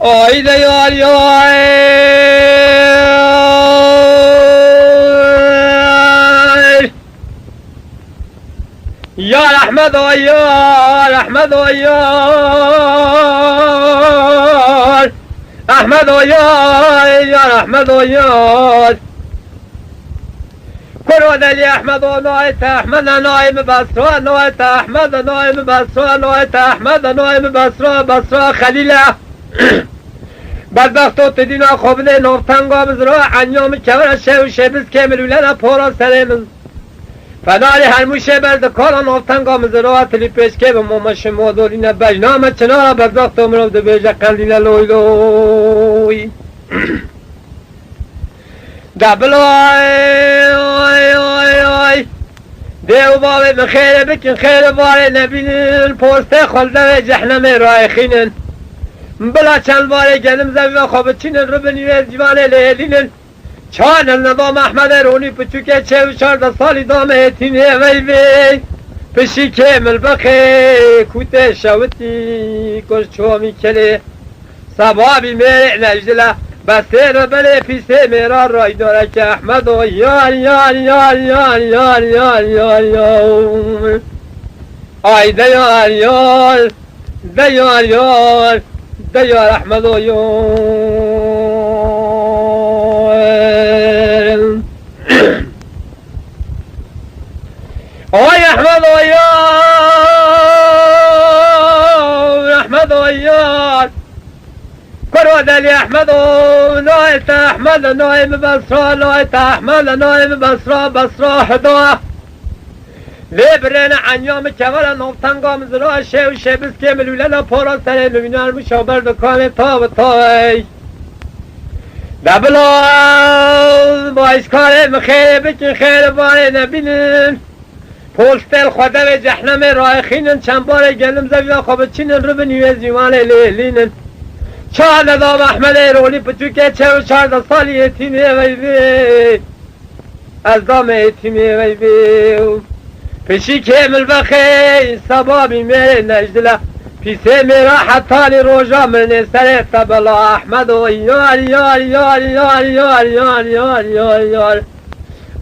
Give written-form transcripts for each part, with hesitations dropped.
آی دیار یا احمد و یار احمد و یار احمد و یار یار احمد و یار کرود علی احمد و نایت احمد نایم بسرا نایت احمد نایم بسرا نایت احمد نایم بسرا بسرا خلیله بدبخت و تدینا خوبنه نفتنگا بزرا عنیام کبر شو شبز کملولن پورا سرمز فنالی هرموشه بردکارا نفتنگا مزرا تلی پیشکه به مامش مادولین بجنام چنارا بدبخت و مرو دو بیجه قلیل لوی لوی دبل آی دیو بابی من خیره بکن خیره باره نبینن پوسته خلده جهنم رایخینن بلا چند باره گنم زمین خواب چینن رو بنیوه جوان لیلینن چان النظام احمد رونی پچوکه 44 سالی دام ایتینه وی وی پشی که ملبخه کوته شوتی کش چومی کلی سبابی میره نجدله بسته رو بله پیسه میرا رای داره که احمد و یار یار یار یار یار یار یار یار آی دیار یار دیار یار دیار احمد و یار آی احمد و یار احمد و یار کرود علی احمد و نایت احمد نایم بسرا نایت احمد نایم بسرا بسرا هدا لیبرین عنیام کبر نفتنگا مزرا شو شبز که ملولن پورا سر نوینار مشابر دکان تا و تای دبلا بایسکار مخیر بکن خیر باره نبینن پولستل خوده و جهنم رایخینن چند باره گلم زویا خواب چینن رو بنیوه زیوان لیلینن چهار نظام احمد رونی پچوکه 44 سالی ایتینه وی وی از دام ایتینه وی وی پشی که ملبخه سبابی میره نجدله پیسه میره حتالی روژا مرنه سر تبلا احمد و یار یار یار یار یار یار یار یار یار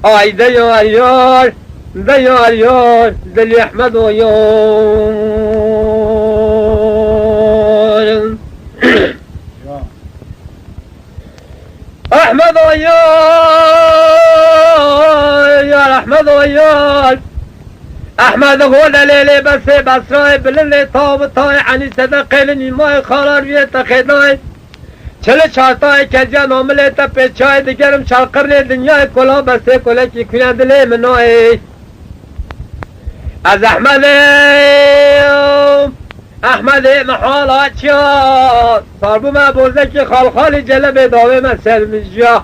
آی دیار یار دیار یار دلی احمد و یار احمد و یار یار احمد و یار احمد غول لیلی بسه بسرای بلل تاب تای عنی صدقیل نیمای خالار ویت خیدای چل چارتای کجا نامله تا پیچای دیگرم چالقرن دنیای کلا بسه کلا کی کنه دلی منای از احمد محالات چیا صاربو ما بوزه که خالخالی جلب داوه ما سرمجیا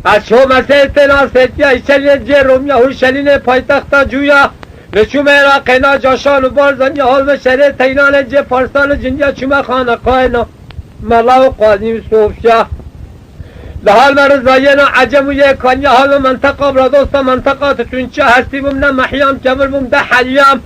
از شو مسیح تناسیتیا ایشلی جه رومیا هوشلین پایتختا جویا نشو میرا قینا جاشان و بارزن یا حال شده تینان جه پارسان جنیا چوما خانه قاینا ملا و قادیم صوفشا لحال مرزاینا عجم و یک کانیا حال منطقه برا دوستا منطقه تتونچه هستی بم نه محیام کمر بم ده حلیام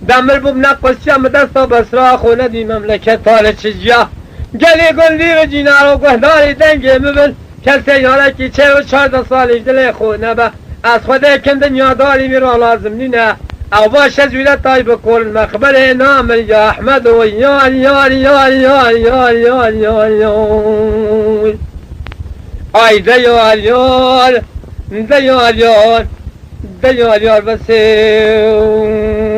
دمر بم نه قسیم دستا بسرا خونه دی مملکت تال چجیا گلی گلی و جینارو گهداری دنگی مبن کسی یاره کی 44 سالش دل خونه با از خود کم دنیا داری میرا لازم نینه او باش از ویلتای بکل مخبر نام یا احمد و یار یار یار یار یار یار یار یار آی دیار یار دیار یار دیار یار بسه